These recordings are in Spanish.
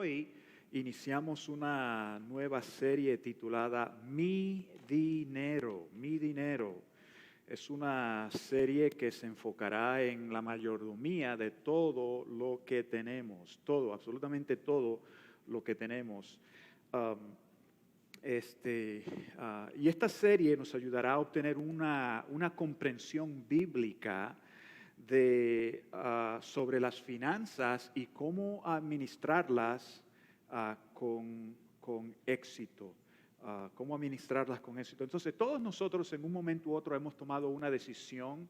hoy iniciamos una nueva serie titulada Mi Dinero, Mi Dinero. Es una serie que se enfocará en la mayordomía de todo lo que tenemos, todo, absolutamente todo lo que tenemos. Y esta serie nos ayudará a obtener una comprensión bíblica sobre las finanzas y cómo administrarlas con éxito. Cómo administrarlas con éxito. Entonces, todos nosotros en un momento u otro hemos tomado una decisión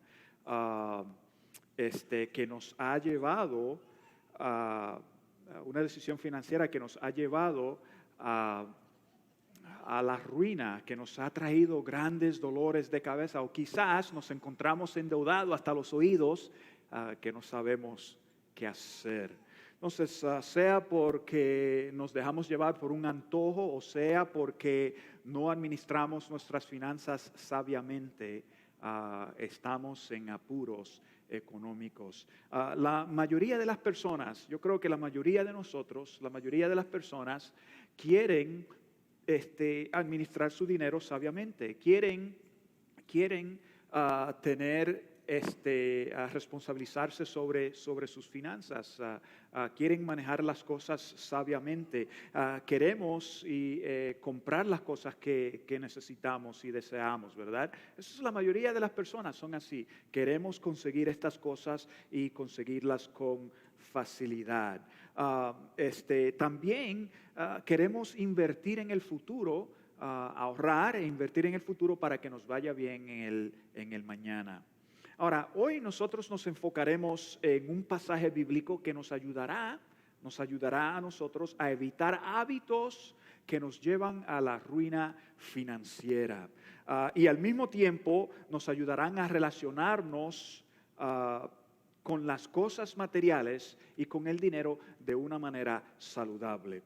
que nos ha llevado una decisión financiera que nos ha llevado a la ruina, que nos ha traído grandes dolores de cabeza, o quizás nos encontramos endeudados hasta los oídos, que no sabemos qué hacer. Entonces, sea porque nos dejamos llevar por un antojo, o sea porque no administramos nuestras finanzas sabiamente, estamos en apuros económicos. La mayoría de las personas, yo creo que la mayoría de nosotros, la mayoría de las personas quieren administrar su dinero sabiamente, quieren tener a responsabilizarse sobre sus finanzas, quieren manejar las cosas sabiamente, queremos comprar las cosas que necesitamos y deseamos, ¿verdad? Esa es la mayoría de las personas, son así. Queremos conseguir estas cosas y conseguirlas con facilidad. También queremos invertir en el futuro, ahorrar e invertir en el futuro para que nos vaya bien en el mañana. Ahora, hoy nosotros nos enfocaremos en un pasaje bíblico que nos ayudará a nosotros a evitar hábitos que nos llevan a la ruina financiera. Y al mismo tiempo nos ayudarán a relacionarnos con las cosas materiales y con el dinero de una manera saludable.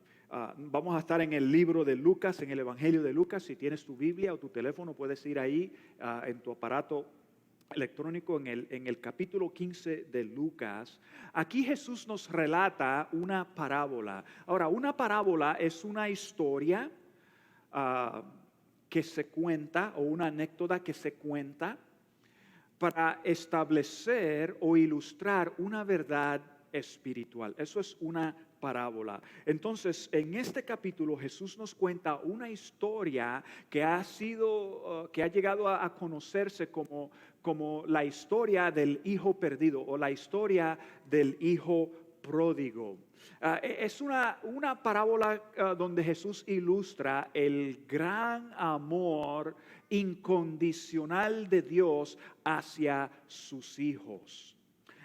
Vamos a estar en el libro de Lucas, en el Evangelio de Lucas. Si tienes tu Biblia o tu teléfono, puedes ir ahí en tu aparato electrónico en el capítulo 15 de Lucas. Aquí Jesús nos relata una parábola. Ahora, una parábola es una historia que se cuenta, o una anécdota que se cuenta para establecer o ilustrar una verdad espiritual. Eso es una parábola. Entonces, en este capítulo Jesús nos cuenta una historia que ha llegado a conocerse como la historia del hijo perdido, o la historia del hijo pródigo. Es una parábola donde Jesús ilustra el gran amor incondicional de Dios hacia sus hijos.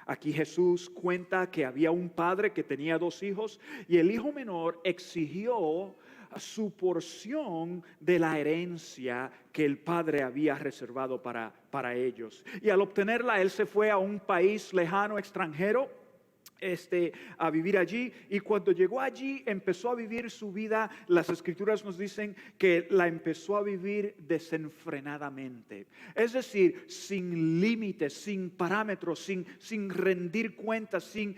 Aquí Jesús cuenta que había un padre que tenía 2 hijos, y el hijo menor exigió su porción de la herencia que el padre había reservado para ellos. Y al obtenerla, él se fue a un país lejano, extranjero, a vivir allí, y cuando llegó allí empezó a vivir su vida. Las escrituras nos dicen que la empezó a vivir desenfrenadamente, es decir, sin límites, sin parámetros, sin rendir cuentas, sin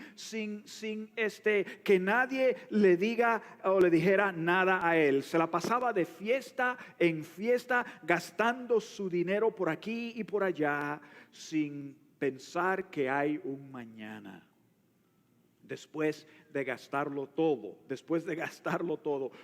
que nadie le diga o le dijera nada a él. Se la pasaba de fiesta en fiesta, gastando su dinero por aquí y por allá, sin pensar que hay un mañana. Después de gastarlo todo,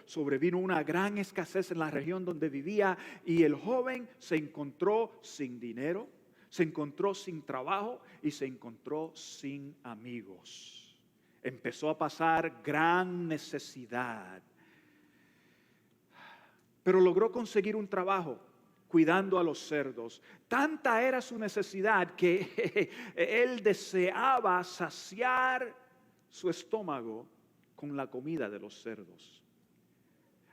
sobrevino una gran escasez en la región donde vivía, y el joven se encontró sin dinero, se encontró sin trabajo y se encontró sin amigos. Empezó a pasar gran necesidad, pero logró conseguir un trabajo cuidando a los cerdos. Tanta era su necesidad que él deseaba saciar su estómago con la comida de los cerdos.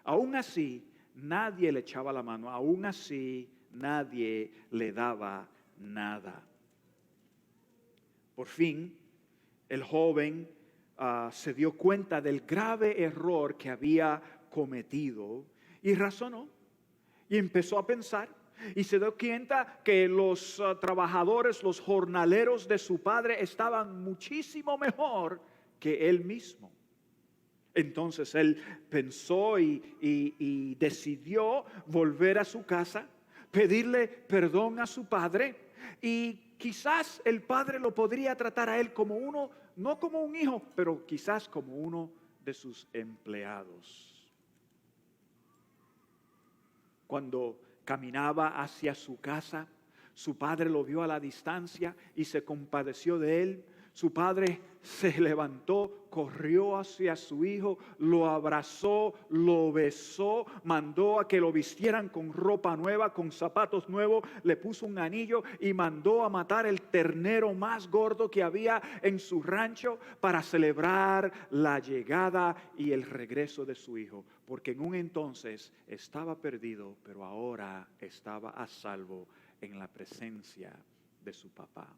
Aún así, nadie le echaba la mano, aún así, nadie le daba nada. Por fin, el joven se dio cuenta del grave error que había cometido y razonó, y empezó a pensar. Y se dio cuenta que los trabajadores, los jornaleros de su padre estaban muchísimo mejor que él mismo. Entonces él pensó y decidió volver a su casa, pedirle perdón a su padre, y quizás el padre lo podría tratar a él como uno, no como un hijo, pero quizás como uno de sus empleados. Cuando caminaba hacia su casa, su padre lo vio a la distancia y se compadeció de él. Su padre se levantó, corrió hacia su hijo, lo abrazó, lo besó, mandó a que lo vistieran con ropa nueva, con zapatos nuevos, le puso un anillo y mandó a matar el ternero más gordo que había en su rancho para celebrar la llegada y el regreso de su hijo. Porque en un entonces estaba perdido, pero ahora estaba a salvo en la presencia de su papá.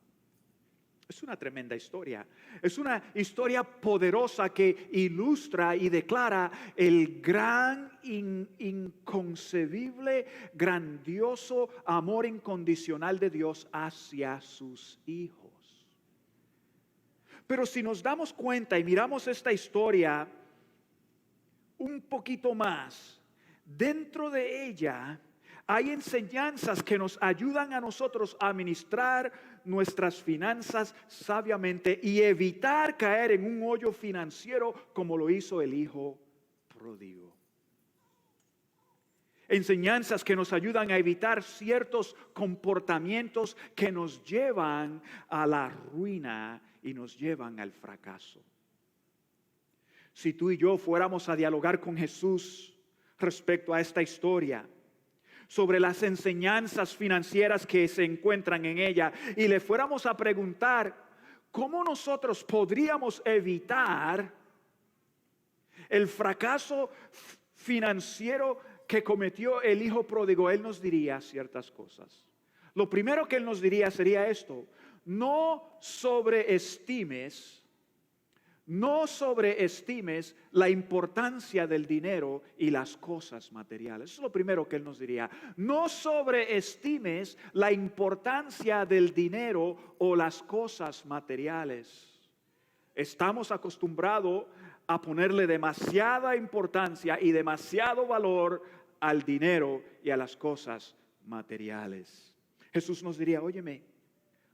Es una tremenda historia. Es una historia poderosa que ilustra y declara el gran, inconcebible, grandioso amor incondicional de Dios hacia sus hijos. Pero si nos damos cuenta y miramos esta historia un poquito más, dentro de ella hay enseñanzas que nos ayudan a nosotros a administrar nuestras finanzas sabiamente y evitar caer en un hoyo financiero como lo hizo el hijo pródigo. Enseñanzas que nos ayudan a evitar ciertos comportamientos que nos llevan a la ruina y nos llevan al fracaso. Si tú y yo fuéramos a dialogar con Jesús respecto a esta historia, sobre las enseñanzas financieras que se encuentran en ella, y le fuéramos a preguntar cómo nosotros podríamos evitar el fracaso financiero que cometió el hijo pródigo, él nos diría ciertas cosas. Lo primero que él nos diría sería esto: no sobreestimes la importancia del dinero y las cosas materiales. Eso es lo primero que él nos diría. No sobreestimes la importancia del dinero o las cosas materiales. Estamos acostumbrados a ponerle demasiada importancia y demasiado valor al dinero y a las cosas materiales. Jesús nos diría: óyeme,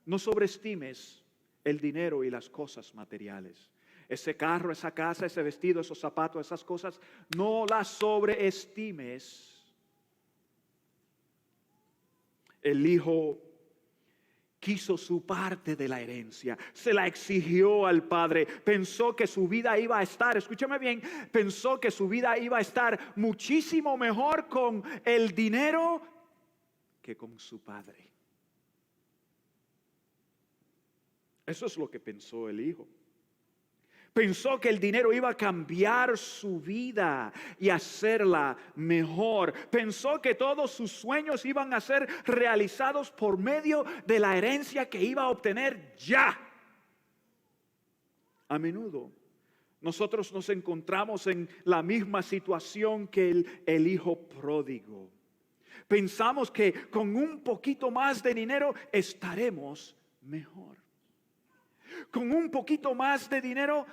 no sobreestimes el dinero y las cosas materiales. Ese carro, esa casa, ese vestido, esos zapatos, esas cosas, no las sobreestimes. El hijo quiso su parte de la herencia, se la exigió al padre, pensó que su vida iba a estar, escúchame bien, pensó que su vida iba a estar muchísimo mejor con el dinero que con su padre. Eso es lo que pensó el hijo. Pensó que el dinero iba a cambiar su vida y hacerla mejor. Pensó que todos sus sueños iban a ser realizados por medio de la herencia que iba a obtener ya. A menudo nosotros nos encontramos en la misma situación que el hijo pródigo. Pensamos que con un poquito más de dinero estaremos mejor. Con un poquito más de dinero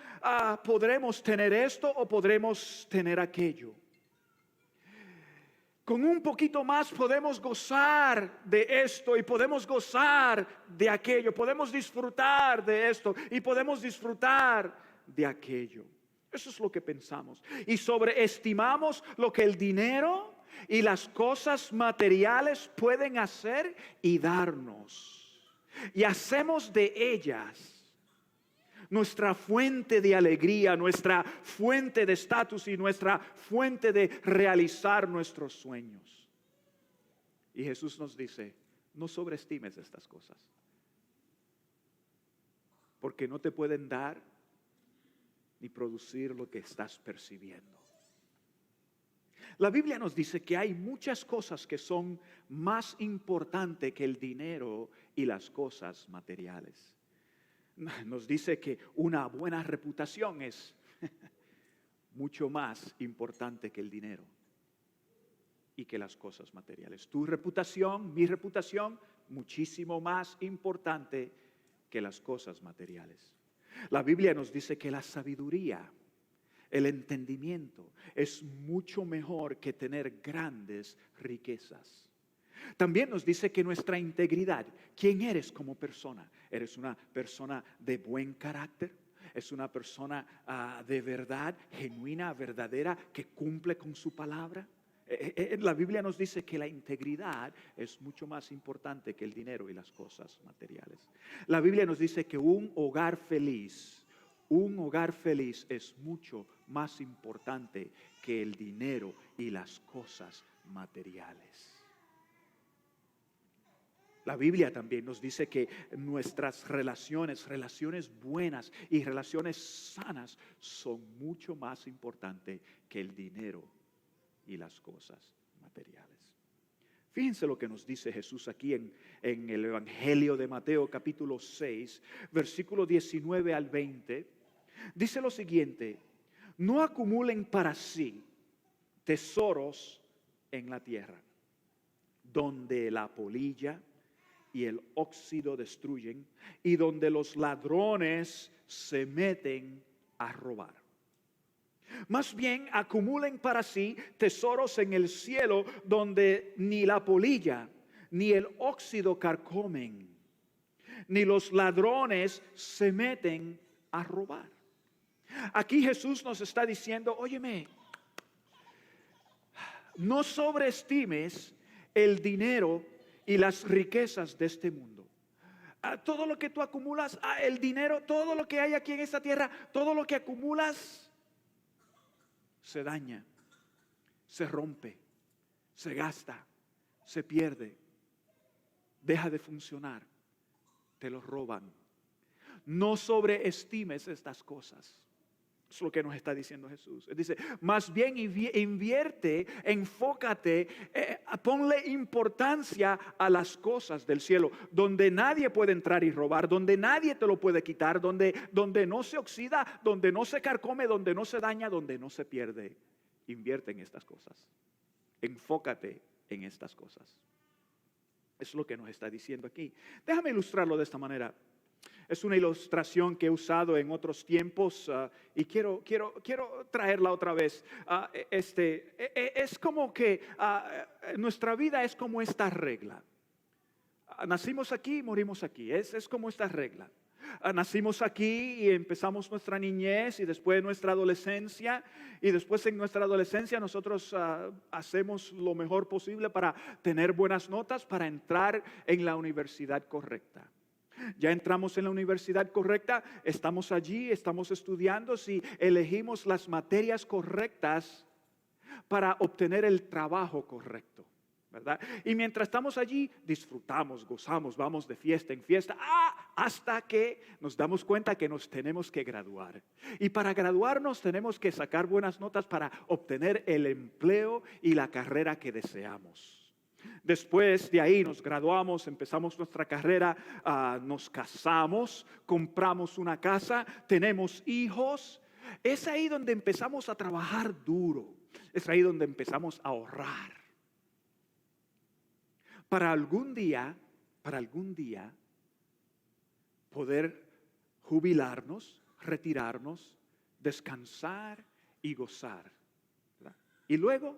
podremos tener esto o podremos tener aquello. Con un poquito más podemos gozar de esto y podemos gozar de aquello. Podemos disfrutar de esto y podemos disfrutar de aquello. Eso es lo que pensamos. Y sobreestimamos lo que el dinero y las cosas materiales pueden hacer y darnos. Y hacemos de ellas nuestra fuente de alegría, nuestra fuente de estatus y nuestra fuente de realizar nuestros sueños. Y Jesús nos dice: no sobreestimes estas cosas, porque no te pueden dar ni producir lo que estás percibiendo. La Biblia nos dice que hay muchas cosas que son más importantes que el dinero y las cosas materiales. Nos dice que una buena reputación es mucho más importante que el dinero y que las cosas materiales. Tu reputación, mi reputación, muchísimo más importante que las cosas materiales. La Biblia nos dice que la sabiduría el entendimiento es mucho mejor que tener grandes riquezas. También nos dice que nuestra integridad, ¿quién eres como persona? ¿Eres una persona de buen carácter? ¿Es una persona de verdad, genuina, verdadera, que cumple con su palabra? La Biblia nos dice que la integridad es mucho más importante que el dinero y las cosas materiales. La Biblia nos dice que un hogar feliz es mucho más importante que el dinero y las cosas materiales. La Biblia también nos dice que nuestras relaciones buenas y relaciones sanas son mucho más importantes que el dinero y las cosas materiales. Fíjense lo que nos dice Jesús aquí en el Evangelio de Mateo capítulo 6, versículo 19 al 20. Dice lo siguiente: no acumulen para sí tesoros en la tierra, donde la polilla y el óxido destruyen, y donde los ladrones se meten a robar. Más bien acumulen para sí tesoros en el cielo, donde ni la polilla ni el óxido carcomen, ni los ladrones se meten a robar. Aquí Jesús nos está diciendo: óyeme, no sobreestimes el dinero y las riquezas de este mundo. Todo lo que tú acumulas, el dinero, todo lo que hay aquí en esta tierra, todo lo que acumulas se daña, se rompe, se gasta, se pierde, deja de funcionar, te lo roban. No sobreestimes estas cosas. Es lo que nos está diciendo Jesús. Él dice: más bien invierte, enfócate, ponle importancia a las cosas del cielo, donde nadie puede entrar y robar, donde nadie te lo puede quitar, donde no se oxida, donde no se carcome, donde no se daña, donde no se pierde. Invierte en estas cosas. Enfócate en estas cosas. Es lo que nos está diciendo aquí. Déjame ilustrarlo de esta manera. Es una ilustración que he usado en otros tiempos y quiero traerla otra vez. Es como que nuestra vida es como esta regla. Nacimos aquí y morimos aquí. Es como esta regla. Nacimos aquí y empezamos nuestra niñez y después nuestra adolescencia, y después en nuestra adolescencia nosotros hacemos lo mejor posible para tener buenas notas, para entrar en la universidad correcta. Ya entramos en la universidad correcta, estamos allí, estamos estudiando, si elegimos las materias correctas para obtener el trabajo correcto, ¿verdad? Y mientras estamos allí, disfrutamos, gozamos, vamos de fiesta en fiesta, hasta que nos damos cuenta que nos tenemos que graduar. Y para graduarnos tenemos que sacar buenas notas para obtener el empleo y la carrera que deseamos. Después de ahí nos graduamos, empezamos nuestra carrera, nos casamos, compramos una casa, tenemos hijos. Es ahí donde empezamos a trabajar duro. Es ahí donde empezamos a ahorrar. Para algún día poder jubilarnos, retirarnos, descansar y gozar, ¿verdad? Y luego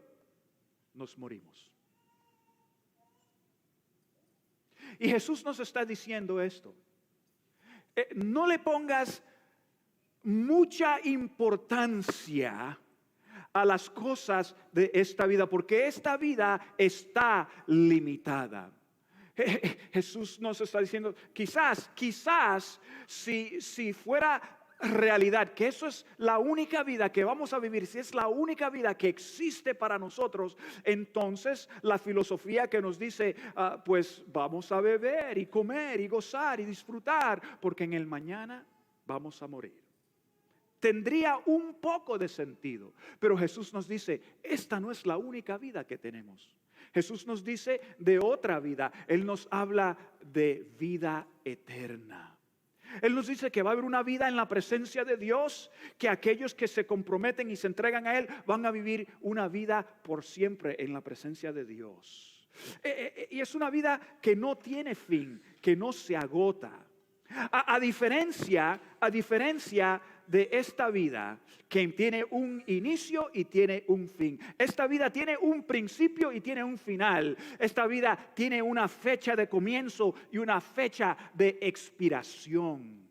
nos morimos. Y Jesús nos está diciendo esto: no le pongas mucha importancia a las cosas de esta vida, porque esta vida está limitada. Jesús nos está diciendo, quizás si fuera realidad que eso es la única vida que vamos a vivir, si es la única vida que existe para nosotros, entonces la filosofía que nos dice pues vamos a beber y comer y gozar y disfrutar, porque en el mañana vamos a morir, tendría un poco de sentido. Pero Jesús nos dice, esta no es la única vida que tenemos. Jesús nos dice de otra vida. Él nos habla de vida eterna. Él nos dice que va a haber una vida en la presencia de Dios, que aquellos que se comprometen y se entregan a Él van a vivir una vida por siempre en la presencia de Dios. Y es una vida que no tiene fin, que no se agota. A diferencia de esta vida que tiene un inicio y tiene un fin. Esta vida tiene un principio y tiene un final. Esta vida tiene una fecha de comienzo y una fecha de expiración.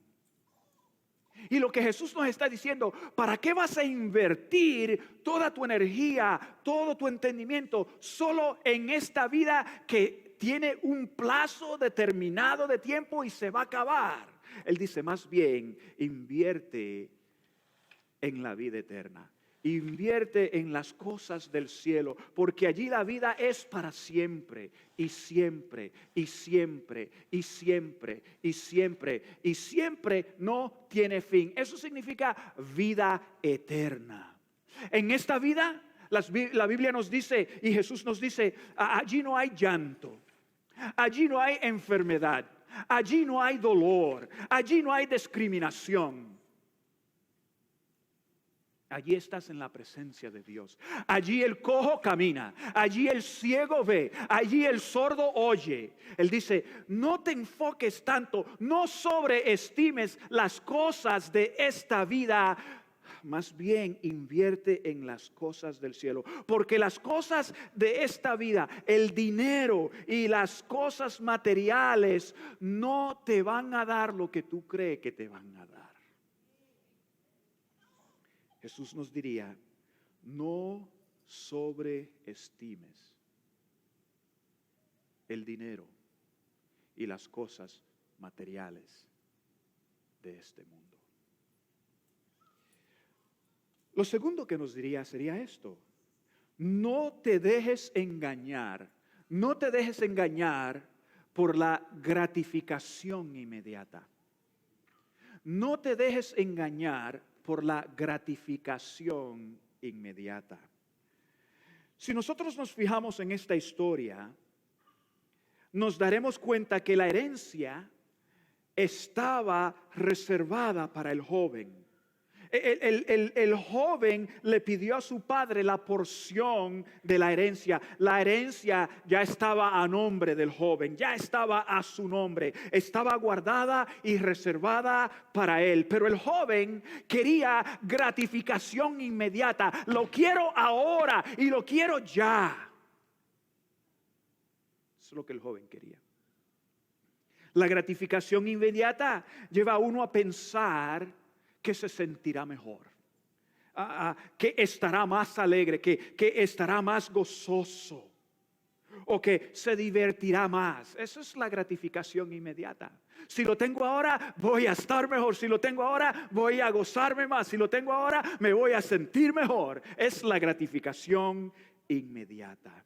Y lo que Jesús nos está diciendo, ¿para qué vas a invertir toda tu energía, todo tu entendimiento solo en esta vida que tiene un plazo determinado de tiempo y se va a acabar? Él dice, más bien, invierte en la vida eterna. Invierte en las cosas del cielo, porque allí la vida es para siempre, y siempre, y siempre, y siempre, y siempre, y siempre no tiene fin. Eso significa vida eterna. En esta vida, la Biblia nos dice, y Jesús nos dice, allí no hay llanto, allí no hay enfermedad, allí no hay dolor, allí no hay discriminación. Allí estás en la presencia de Dios. Allí el cojo camina, allí el ciego ve, allí el sordo oye. Él dice, no te enfoques tanto, no sobreestimes las cosas de esta vida. Más bien invierte en las cosas del cielo, porque las cosas de esta vida, el dinero y las cosas materiales no te van a dar lo que tú crees que te van a dar. Jesús nos diría, no sobreestimes el dinero y las cosas materiales de este mundo. Lo segundo que nos diría sería esto: no te dejes engañar, no te dejes engañar por la gratificación inmediata. No te dejes engañar por la gratificación inmediata. Si nosotros nos fijamos en esta historia, nos daremos cuenta que la herencia estaba reservada para el joven. El joven le pidió a su padre la porción de la herencia. La herencia ya estaba a nombre del joven, ya estaba a su nombre, estaba guardada y reservada para él. Pero el joven quería gratificación inmediata. Lo quiero ahora y lo quiero ya. Eso es lo que el joven quería. La gratificación inmediata lleva a uno a pensar que se sentirá mejor, que estará más alegre, que estará más gozoso, o que se divertirá más. Esa es la gratificación inmediata. Si lo tengo ahora, voy a estar mejor. Si lo tengo ahora, voy a gozarme más. Si lo tengo ahora, me voy a sentir mejor. Es la gratificación inmediata.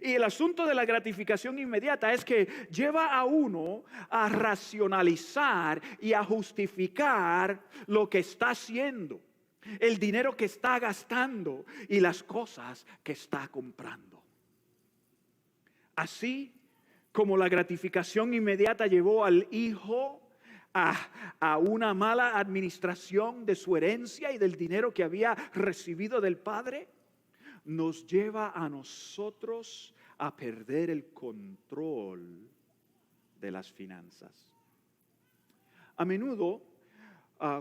Y el asunto de la gratificación inmediata es que lleva a uno a racionalizar y a justificar lo que está haciendo, el dinero que está gastando y las cosas que está comprando. Así como la gratificación inmediata llevó al hijo a una mala administración de su herencia y del dinero que había recibido del padre, nos lleva a nosotros a perder el control de las finanzas. A menudo,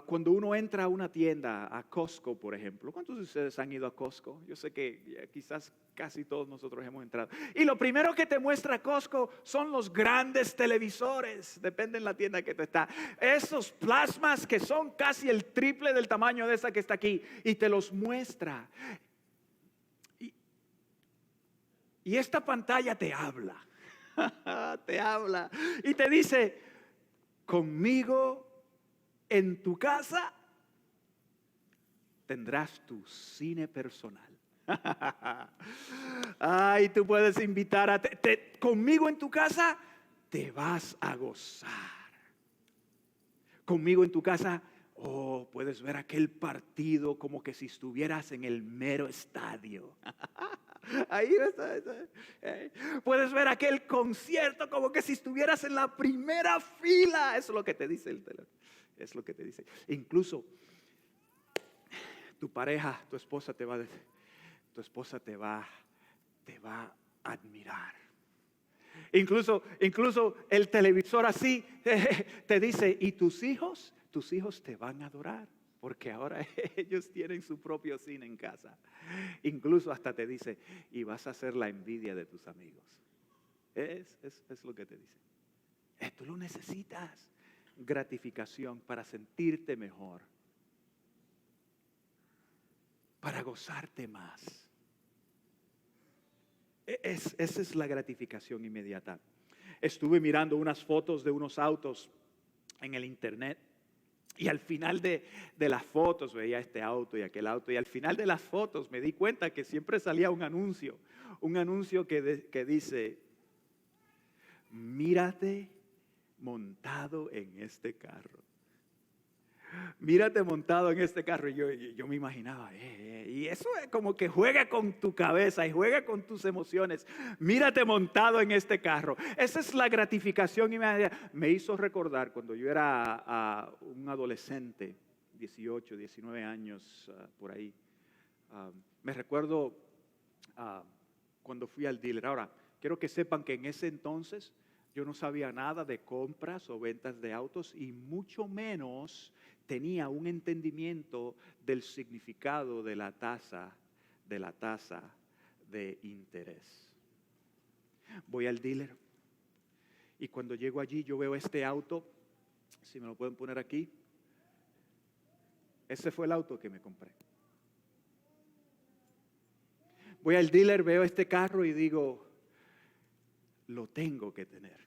cuando uno entra a una tienda, a Costco por ejemplo, ¿cuántos de ustedes han ido a Costco? Yo sé que quizás casi todos nosotros hemos entrado. Y lo primero que te muestra Costco son los grandes televisores, depende de la tienda que te está. Esos plasmas que son casi el triple del tamaño de esa que está aquí, y te los muestra. Y esta pantalla te habla, te habla y te dice, conmigo en tu casa tendrás tu cine personal. Ay, tú puedes invitar conmigo en tu casa te vas a gozar. Conmigo en tu casa, puedes ver aquel partido como que si estuvieras en el mero estadio. Ahí está. Puedes ver aquel concierto como que si estuvieras en la primera fila. Eso es lo que te dice el teléfono. Es lo que te dice. Incluso tu pareja, tu esposa te va a admirar. Incluso el televisor así te dice, y tus hijos te van a adorar. porque ahora ellos tienen su propio cine en casa. Incluso hasta te dice, y vas a hacer la envidia de tus amigos. Es lo que te dice. Tú lo necesitas. Gratificación para sentirte mejor, para gozarte más. Esa es la gratificación inmediata. Estuve mirando unas fotos de unos autos en el internet y al final de las fotos veía este auto y aquel auto, y al final de las fotos me di cuenta que siempre salía un anuncio que dice, mírate montado en este carro. Mírate montado en este carro. Y yo me imaginaba, y eso es como que juega con tu cabeza y juega con tus emociones. Mírate montado en este carro. Esa es la gratificación inmediata. Me hizo recordar cuando yo era un adolescente, 18, 19 años, por ahí. Me recuerdo cuando fui al dealer. Ahora, quiero que sepan que en ese entonces yo no sabía nada de compras o ventas de autos y mucho menos tenía un entendimiento del significado de la tasa de interés. Voy al dealer y cuando llego allí yo veo este auto, si me lo pueden poner aquí, ese fue el auto que me compré. Voy al dealer, veo este carro y digo, lo tengo que tener.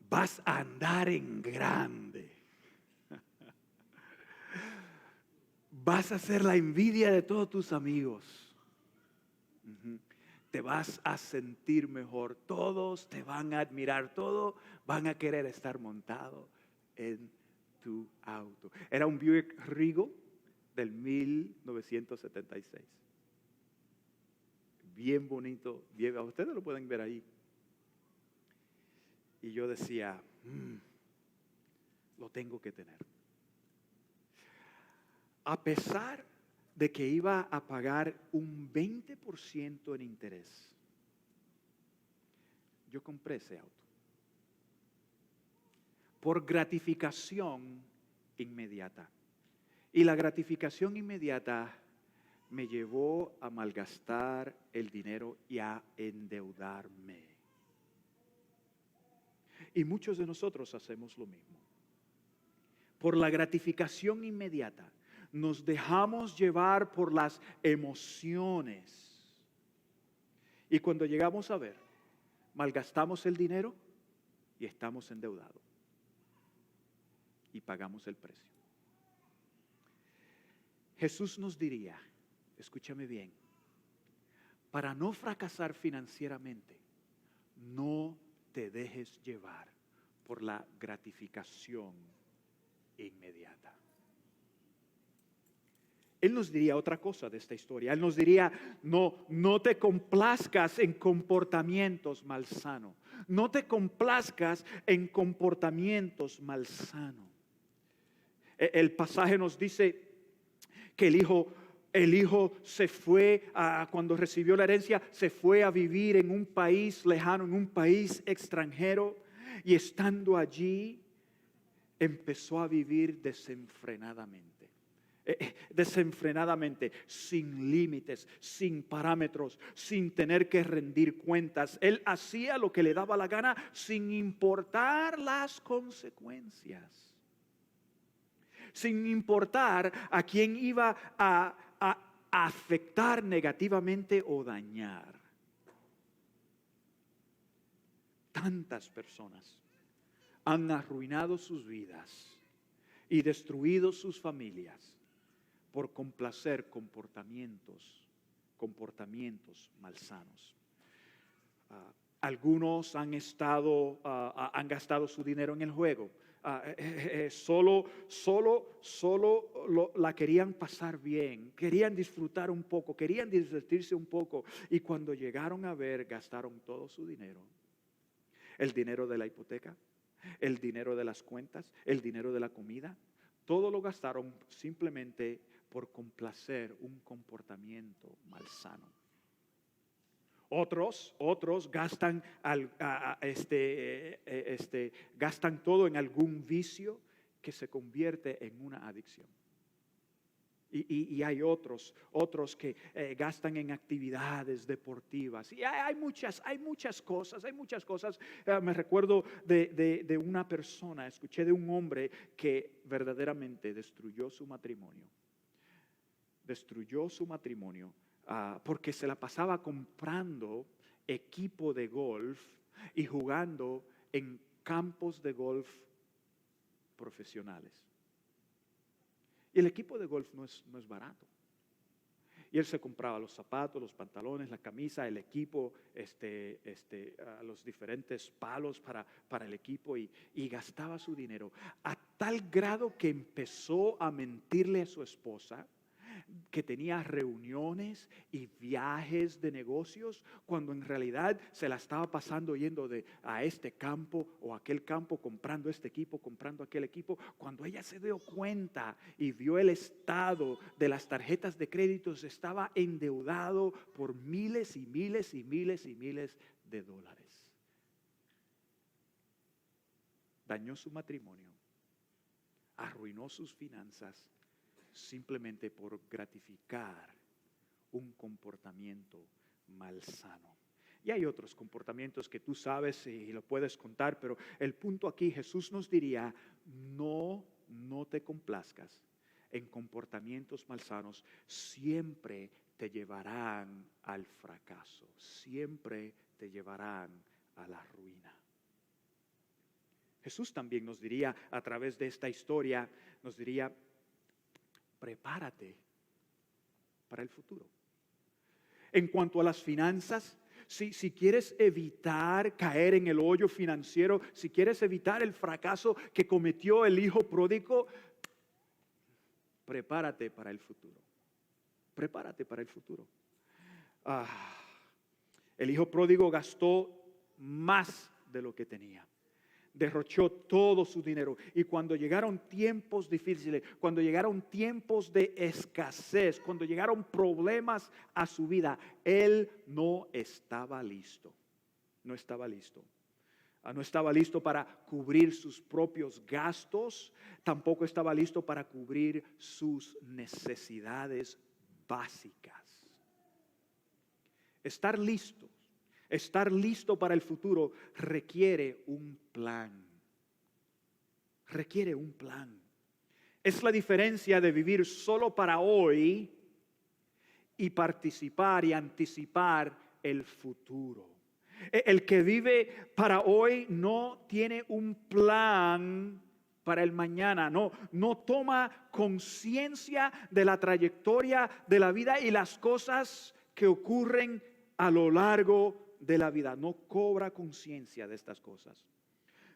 Vas a andar en grande. Vas a ser la envidia de todos tus amigos. Te vas a sentir mejor. Todos te van a admirar. Todos van a querer estar montado en tu auto. Era un Buick Regal del 1976. Bien bonito. Bien, ustedes lo pueden ver ahí. Y yo decía, lo tengo que tener. A pesar de que iba a pagar un 20% en interés, yo compré ese auto. Por gratificación inmediata. Y la gratificación inmediata me llevó a malgastar el dinero y a endeudarme. Y muchos de nosotros hacemos lo mismo. Por la gratificación inmediata, nos dejamos llevar por las emociones. Y cuando llegamos a ver, malgastamos el dinero y estamos endeudados. Y pagamos el precio. Jesús nos diría, escúchame bien, para no fracasar financieramente, no te dejes llevar por la gratificación inmediata. Él nos diría otra cosa de esta historia. Él nos diría, no te complazcas en comportamientos malsanos. No te complazcas en comportamientos malsanos. El pasaje nos dice que el hijo se fue, cuando recibió la herencia, se fue a vivir en un país lejano, en un país extranjero. Y estando allí, empezó a vivir desenfrenadamente. Sin límites, sin parámetros, sin tener que rendir cuentas. Él hacía lo que le daba la gana sin importar las consecuencias. Sin importar a quién iba a afectar negativamente o dañar. Tantas personas han arruinado sus vidas y destruido sus familias por complacer comportamientos malsanos. Algunos han gastado su dinero en el juego. La querían pasar bien, querían disfrutar un poco, querían divertirse un poco, y cuando llegaron a ver, gastaron todo su dinero. El dinero de la hipoteca, el dinero de las cuentas, el dinero de la comida, todo lo gastaron simplemente por complacer un comportamiento malsano. Otros gastan, gastan todo en algún vicio que se convierte en una adicción. Y hay otros que gastan en actividades deportivas. Y hay muchas cosas. Me recuerdo de una persona, escuché de un hombre que verdaderamente destruyó su matrimonio. Porque se la pasaba comprando equipo de golf y jugando en campos de golf profesionales. Y el equipo de golf no es barato. Y él se compraba los zapatos, los pantalones, la camisa, el equipo, los diferentes palos para el equipo y gastaba su dinero. A tal grado que empezó a mentirle a su esposa que tenía reuniones y viajes de negocios, cuando en realidad se la estaba pasando yendo a este campo o aquel campo, comprando este equipo, comprando aquel equipo. Cuando ella se dio cuenta y vio el estado de las tarjetas de créditos, estaba endeudado por miles y miles y miles y miles de dólares. Dañó su matrimonio, arruinó sus finanzas, simplemente por gratificar un comportamiento malsano. Y hay otros comportamientos que tú sabes y lo puedes contar, pero el punto aquí, Jesús nos diría, no te complazcas en comportamientos malsanos, siempre te llevarán al fracaso, siempre te llevarán a la ruina. Jesús también nos diría a través de esta historia, nos diría, prepárate para el futuro. En cuanto a las finanzas, si quieres evitar caer en el hoyo financiero, si quieres evitar el fracaso que cometió el hijo pródigo, prepárate para el futuro. Prepárate para el futuro. El hijo pródigo gastó más de lo que tenía. Derrochó todo su dinero. Y cuando llegaron tiempos difíciles, cuando llegaron tiempos de escasez, cuando llegaron problemas a su vida, él no estaba listo. No estaba listo. No estaba listo para cubrir sus propios gastos. Tampoco estaba listo para cubrir sus necesidades básicas. Estar listo para el futuro requiere un plan. Requiere un plan. Es la diferencia de vivir solo para hoy y participar y anticipar el futuro. El que vive para hoy no tiene un plan para el mañana, no toma conciencia de la trayectoria de la vida y las cosas que ocurren a lo largo de la vida, no cobra conciencia de estas cosas.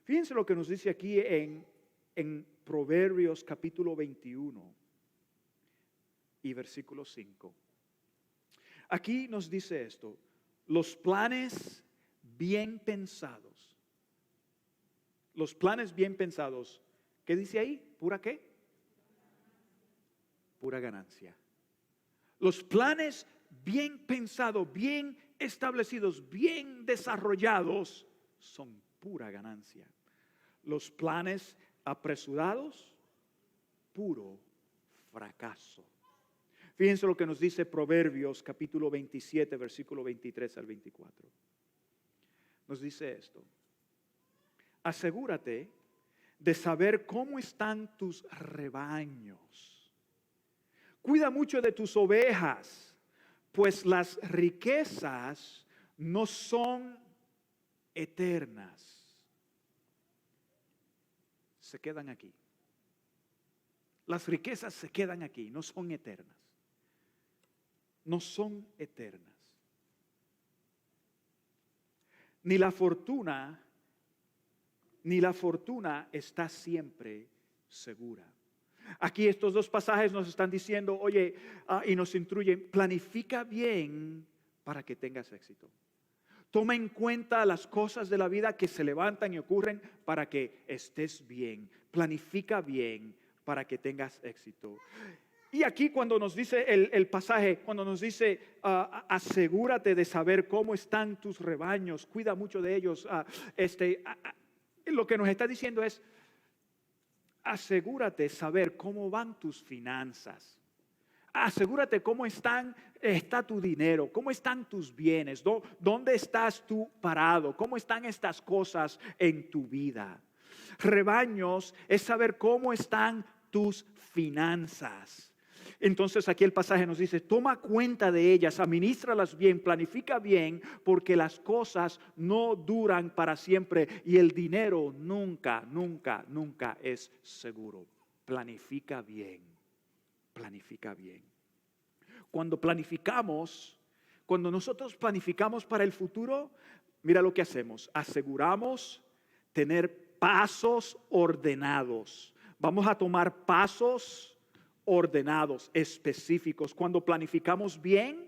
Fíjense lo que nos dice aquí en Proverbios capítulo 21 y versículo 5. Aquí nos dice esto: los planes bien pensados. Los planes bien pensados. ¿Qué dice ahí? ¿Pura qué? Pura ganancia. Los planes bien pensados, bien establecidos, bien desarrollados, son pura ganancia. Los planes apresurados, puro fracaso. Fíjense lo que nos dice Proverbios capítulo 27, versículo 23 al 24. Nos dice esto: asegúrate de saber cómo están tus rebaños. Cuida mucho de tus ovejas, pues las riquezas no son eternas. Se quedan aquí. Las riquezas se quedan aquí, no son eternas. No son eternas. Ni la fortuna está siempre segura. Aquí estos dos pasajes nos están diciendo, oye, y nos instruyen, planifica bien para que tengas éxito. Toma en cuenta las cosas de la vida que se levantan y ocurren para que estés bien. Planifica bien para que tengas éxito. Y aquí cuando nos dice el pasaje, cuando nos dice, asegúrate de saber cómo están tus rebaños, cuida mucho de ellos, lo que nos está diciendo es, asegúrate de saber cómo van tus finanzas. Asegúrate cómo está tu dinero, cómo están tus bienes, dónde estás tú parado, cómo están estas cosas en tu vida. Rebaños es saber cómo están tus finanzas. Entonces aquí el pasaje nos dice, toma cuenta de ellas, administralas bien, planifica bien, porque las cosas no duran para siempre y el dinero nunca, nunca, nunca es seguro. Planifica bien, planifica bien. Cuando nosotros planificamos para el futuro, mira lo que hacemos, aseguramos tener pasos ordenados. Vamos a tomar pasos ordenados, específicos. Cuando planificamos bien,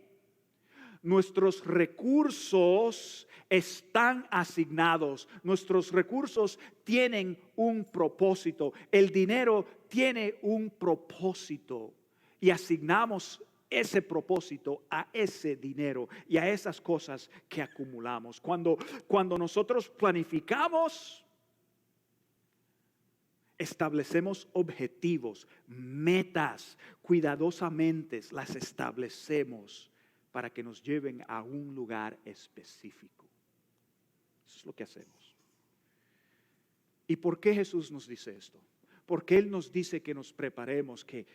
nuestros recursos están asignados. Nuestros recursos tienen un propósito. El dinero tiene un propósito. Y asignamos ese propósito a ese dinero y a esas cosas que acumulamos. Cuando nosotros planificamos, establecemos objetivos, metas, cuidadosamente las establecemos para que nos lleven a un lugar específico. Eso es lo que hacemos. ¿Y por qué Jesús nos dice esto? Porque Él nos dice que nos preparemos, que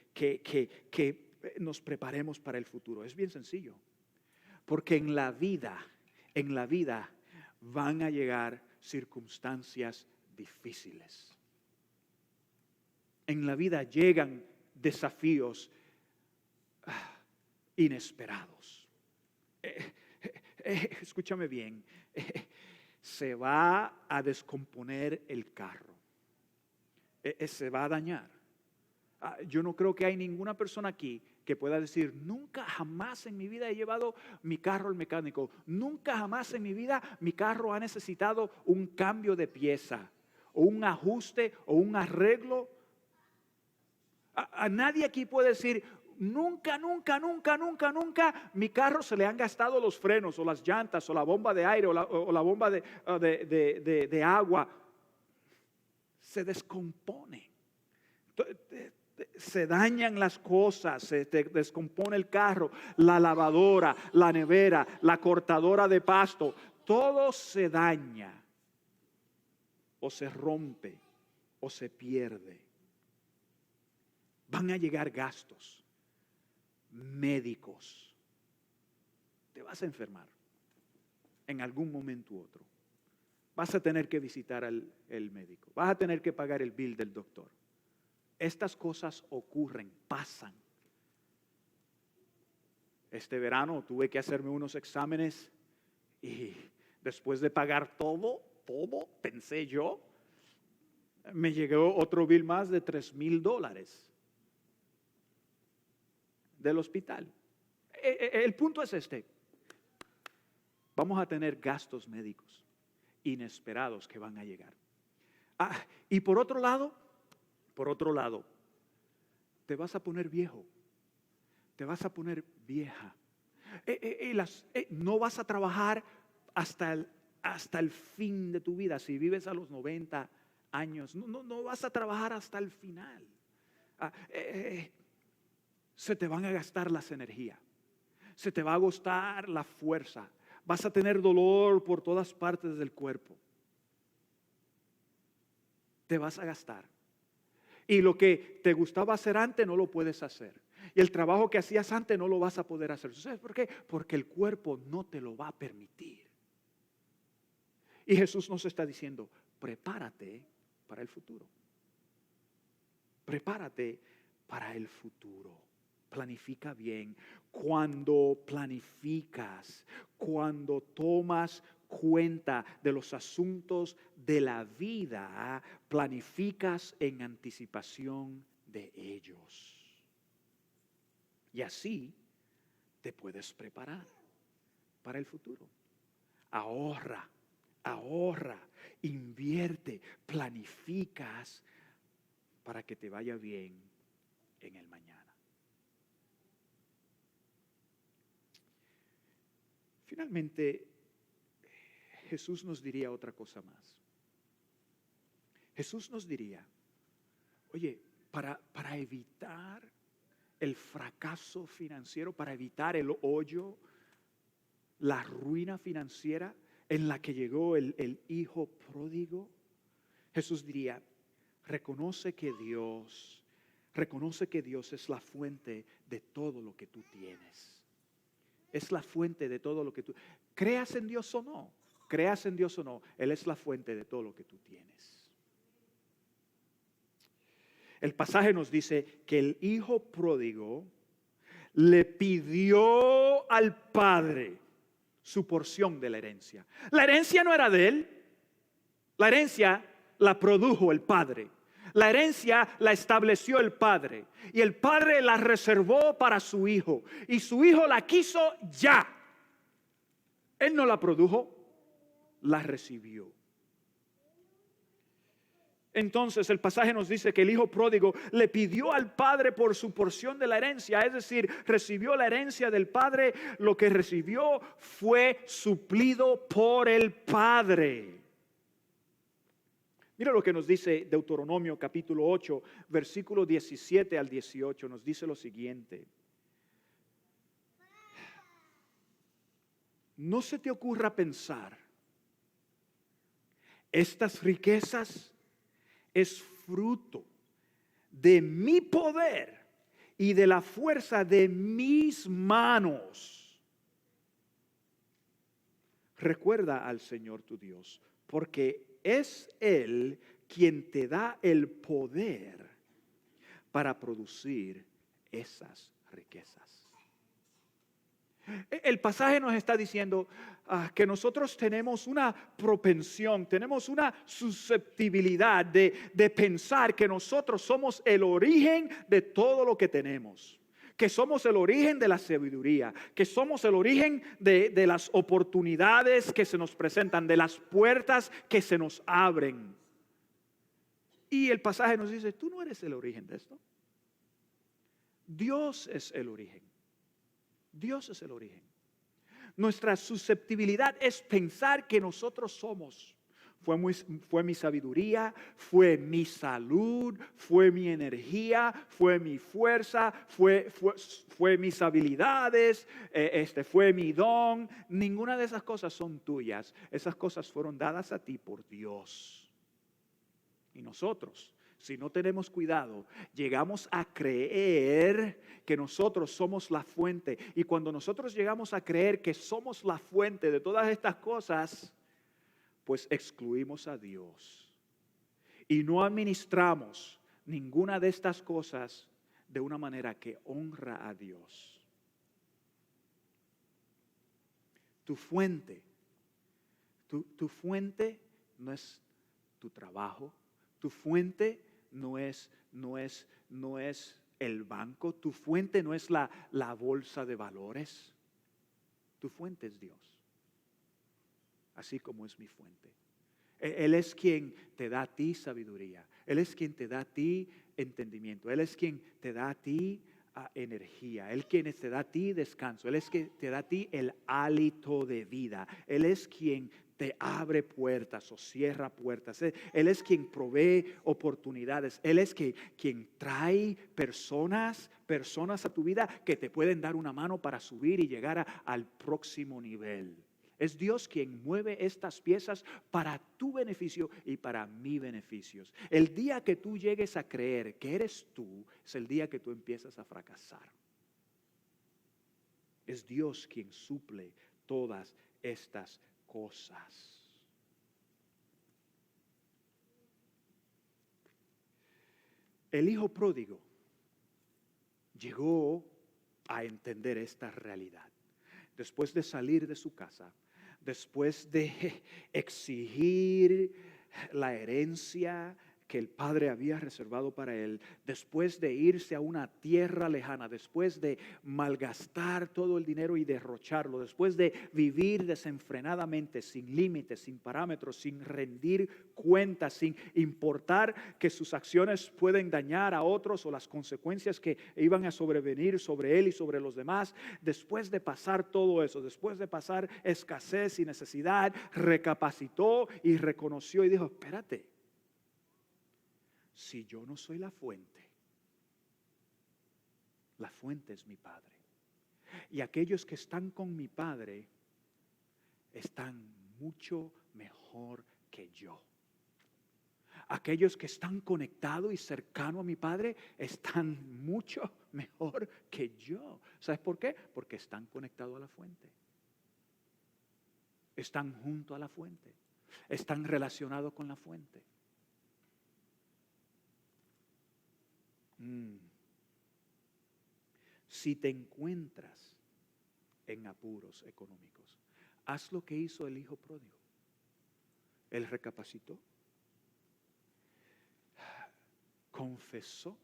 nos preparemos para el futuro. Es bien sencillo. Porque en la vida van a llegar circunstancias difíciles. En la vida llegan desafíos inesperados. Escúchame bien. Se va a descomponer el carro. Se va a dañar. Yo no creo que hay ninguna persona aquí que pueda decir, nunca jamás en mi vida he llevado mi carro al mecánico. Nunca jamás en mi vida mi carro ha necesitado un cambio de pieza, o un ajuste, o un arreglo. A nadie aquí puede decir, nunca mi carro se le han gastado los frenos o las llantas o la bomba de aire o la bomba de agua. Se descompone. Se dañan las cosas, se te descompone el carro, la lavadora, la nevera, la cortadora de pasto. Todo se daña o se rompe o se pierde. Van a llegar gastos médicos. Te vas a enfermar en algún momento u otro. Vas a tener que visitar al médico. Vas a tener que pagar el bill del doctor. Estas cosas ocurren, pasan. Este verano tuve que hacerme unos exámenes y después de pagar todo, pensé yo, me llegó otro bill más de $3,000 del hospital. El punto es este. Vamos a tener gastos médicos inesperados que van a llegar. Y por otro lado, te vas a poner viejo. Te vas a poner vieja. No vas a trabajar hasta el fin de tu vida. Si vives a los 90 años, no vas a trabajar hasta el final. Se te van a gastar las energías, se te va a agotar la fuerza, vas a tener dolor por todas partes del cuerpo, te vas a gastar. Y lo que te gustaba hacer antes no lo puedes hacer. Y el trabajo que hacías antes no lo vas a poder hacer. ¿Sabes por qué? Porque el cuerpo no te lo va a permitir. Y Jesús nos está diciendo, prepárate para el futuro. Prepárate para el futuro. Planifica bien. Cuando planificas, cuando tomas cuenta de los asuntos de la vida, planificas en anticipación de ellos. Y así te puedes preparar para el futuro. Ahorra, invierte, planificas para que te vaya bien en el mañana. Finalmente, Jesús nos diría otra cosa más. Jesús nos diría, oye, para evitar el fracaso financiero, para evitar el hoyo, la ruina financiera en la que llegó el hijo pródigo, Jesús diría, reconoce que Dios es la fuente de todo lo que tú tienes. Es la fuente de todo lo que tú, creas en Dios o no, Él es la fuente de todo lo que tú tienes. El pasaje nos dice que el hijo pródigo le pidió al padre su porción de la herencia. La herencia no era de él, la herencia la produjo el padre. La herencia la estableció el padre y el padre la reservó para su hijo y su hijo la quiso ya. Él no la produjo, la recibió. Entonces el pasaje nos dice que el hijo pródigo le pidió al padre por su porción de la herencia, es decir, recibió la herencia del padre, lo que recibió fue suplido por el padre. Mira lo que nos dice Deuteronomio capítulo 8, versículo 17 al 18, nos dice lo siguiente. No se te ocurra pensar, estas riquezas es fruto de mi poder y de la fuerza de mis manos. Recuerda al Señor tu Dios, porque es Él quien te da el poder para producir esas riquezas. El pasaje nos está diciendo que nosotros tenemos una propensión, tenemos una susceptibilidad de pensar que nosotros somos el origen de todo lo que tenemos, que somos el origen de la sabiduría, que somos el origen de las oportunidades que se nos presentan, de las puertas que se nos abren. Y el pasaje nos dice, tú no eres el origen de esto. Dios es el origen. Dios es el origen. Nuestra susceptibilidad es pensar que nosotros somos. Fue mi sabiduría, fue mi salud, fue mi energía, fue mi fuerza, fue mis habilidades, fue mi don. Ninguna de esas cosas son tuyas. Esas cosas fueron dadas a ti por Dios. Y nosotros, si no tenemos cuidado, llegamos a creer que nosotros somos la fuente. Y cuando nosotros llegamos a creer que somos la fuente de todas estas cosas, pues excluimos a Dios. Y no administramos ninguna de estas cosas de una manera que honra a Dios. Tu fuente no es tu trabajo. Tu fuente no es el banco, tu fuente no es la bolsa de valores. Tu fuente es Dios, así como es mi fuente. Él es quien te da a ti sabiduría, Él es quien te da a ti entendimiento, Él es quien te da a ti energía, Él es quien te da a ti descanso, Él es quien te da a ti el hálito de vida, Él es quien te abre puertas o cierra puertas. Él es quien provee oportunidades. Él es quien trae personas a tu vida que te pueden dar una mano para subir y llegar al próximo nivel. Es Dios quien mueve estas piezas para tu beneficio y para mi beneficio. El día que tú llegues a creer que eres tú, es el día que tú empiezas a fracasar. Es Dios quien suple todas estas cosas. El hijo pródigo llegó a entender esta realidad. Después de salir de su casa, después de exigir la herencia que el Padre había reservado para él, después de irse a una tierra lejana, después de malgastar todo el dinero y derrocharlo, después de vivir desenfrenadamente, sin límites, sin parámetros, sin rendir cuentas, sin importar que sus acciones pueden dañar a otros o las consecuencias que iban a sobrevenir sobre él y sobre los demás, después de pasar todo eso, después de pasar escasez y necesidad, recapacitó y reconoció y dijo: espérate, si yo no soy la fuente es mi Padre. Y aquellos que están con mi Padre están mucho mejor que yo. Aquellos que están conectados y cercanos a mi Padre están mucho mejor que yo. ¿Sabes por qué? Porque están conectados a la fuente. Están junto a la fuente. Están relacionados con la fuente. Si te encuentras en apuros económicos, haz lo que hizo el hijo pródigo. Él recapacitó, confesó,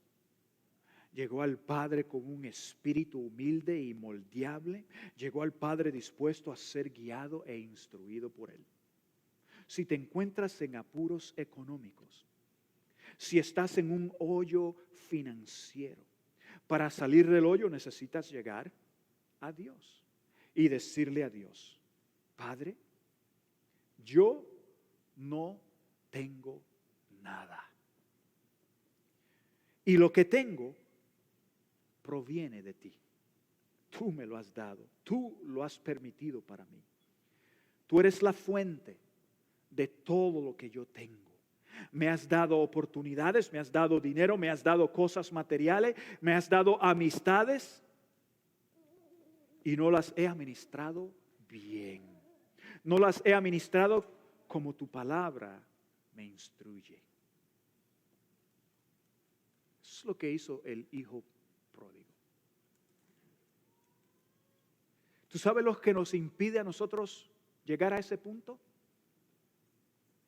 llegó al Padre con un espíritu humilde y moldeable, llegó al Padre dispuesto a ser guiado e instruido por Él. Si te encuentras en apuros económicos, si estás en un hoyo financiero, para salir del hoyo necesitas llegar a Dios y decirle a Dios: Padre, yo no tengo nada. Y lo que tengo proviene de ti. Tú me lo has dado, tú lo has permitido para mí. Tú eres la fuente de todo lo que yo tengo. Me has dado oportunidades, me has dado dinero, me has dado cosas materiales, me has dado amistades y no las he administrado bien. No las he administrado como tu palabra me instruye. Eso es lo que hizo el hijo pródigo. ¿Tú sabes lo que nos impide a nosotros llegar a ese punto?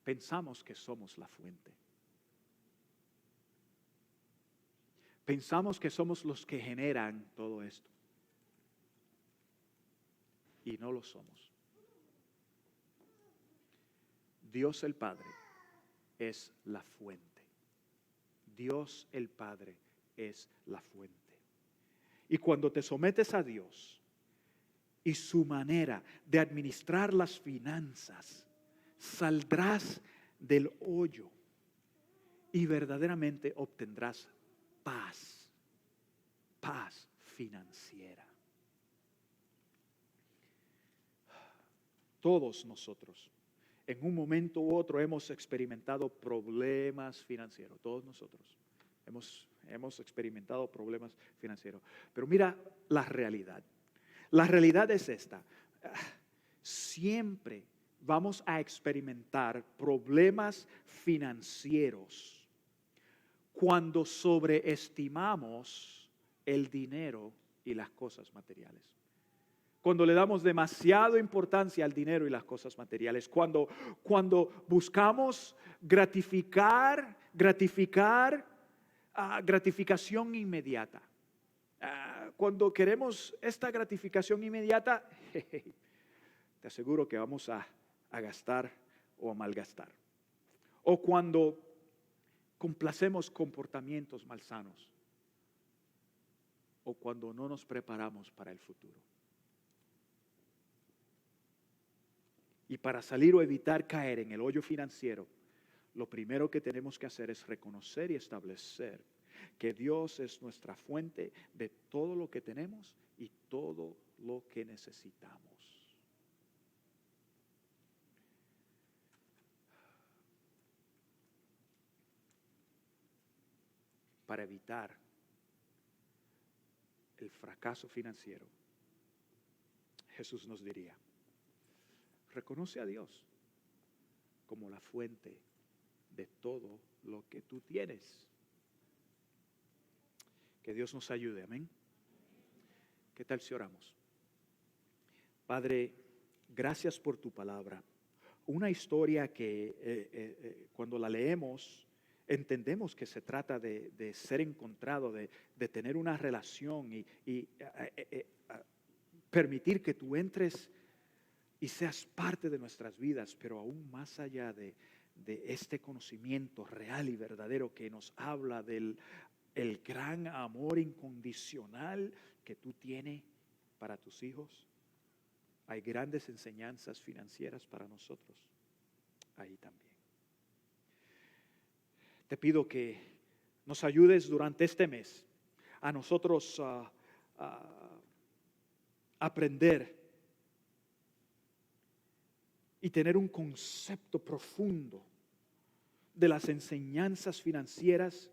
Pensamos que somos la fuente. Pensamos que somos los que generan todo esto. Y no lo somos. Dios el Padre es la fuente. Dios el Padre es la fuente. Y cuando te sometes a Dios y su manera de administrar las finanzas, saldrás del hoyo y verdaderamente obtendrás paz financiera. Todos nosotros en un momento u otro hemos experimentado problemas financieros. Todos nosotros hemos experimentado problemas financieros. Pero mira la realidad. La realidad es esta. Siempre vamos a experimentar problemas financieros cuando sobreestimamos el dinero y las cosas materiales. Cuando le damos demasiada importancia al dinero y las cosas materiales. Cuando buscamos gratificación inmediata. Cuando queremos esta gratificación inmediata, te aseguro que vamos a gastar o a malgastar. O cuando complacemos comportamientos malsanos. O cuando no nos preparamos para el futuro. Y para salir o evitar caer en el hoyo financiero, lo primero que tenemos que hacer es reconocer y establecer que Dios es nuestra fuente de todo lo que tenemos y todo lo que necesitamos. Para evitar el fracaso financiero, Jesús nos diría: reconoce a Dios como la fuente de todo lo que tú tienes. Que Dios nos ayude, amén. ¿Qué tal si oramos? Padre, gracias por tu palabra. Una historia que cuando la leemos entendemos que se trata de ser encontrado, de tener una relación y permitir que tú entres y seas parte de nuestras vidas, pero aún más allá de este conocimiento real y verdadero que nos habla del el gran amor incondicional que tú tienes para tus hijos. Hay grandes enseñanzas financieras para nosotros ahí también. Te pido que nos ayudes durante este mes a nosotros a aprender y tener un concepto profundo de las enseñanzas financieras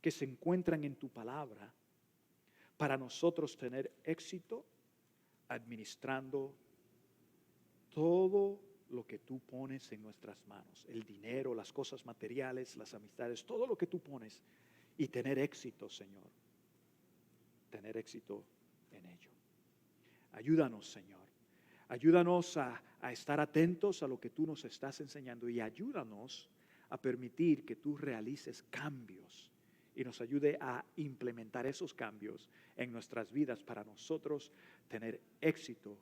que se encuentran en tu palabra para nosotros tener éxito administrando todo lo que tú pones en nuestras manos, el dinero, las cosas materiales, las amistades, todo lo que tú pones y tener éxito, Señor, tener éxito en ello. Ayúdanos, Señor, ayúdanos a estar atentos a lo que tú nos estás enseñando y ayúdanos a permitir que tú realices cambios y nos ayude a implementar esos cambios en nuestras vidas para nosotros tener éxito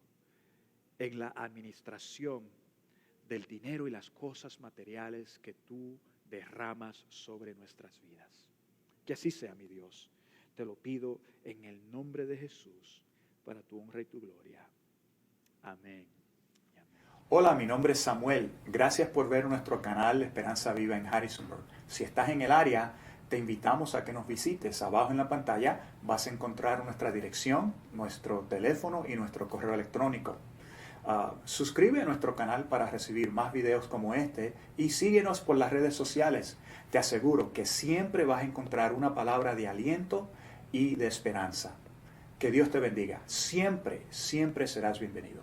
en la administración del dinero y las cosas materiales que tú derramas sobre nuestras vidas. Que así sea, mi Dios. Te lo pido en el nombre de Jesús, para tu honra y tu gloria. Amén. Hola, mi nombre es Samuel. Gracias por ver nuestro canal Esperanza Viva en Harrisonburg. Si estás en el área, te invitamos a que nos visites. Abajo en la pantalla vas a encontrar nuestra dirección, nuestro teléfono y nuestro correo electrónico. Suscríbete a nuestro canal para recibir más videos como este y síguenos por las redes sociales. Te aseguro que siempre vas a encontrar una palabra de aliento y de esperanza. Que Dios te bendiga. Siempre, siempre serás bienvenido.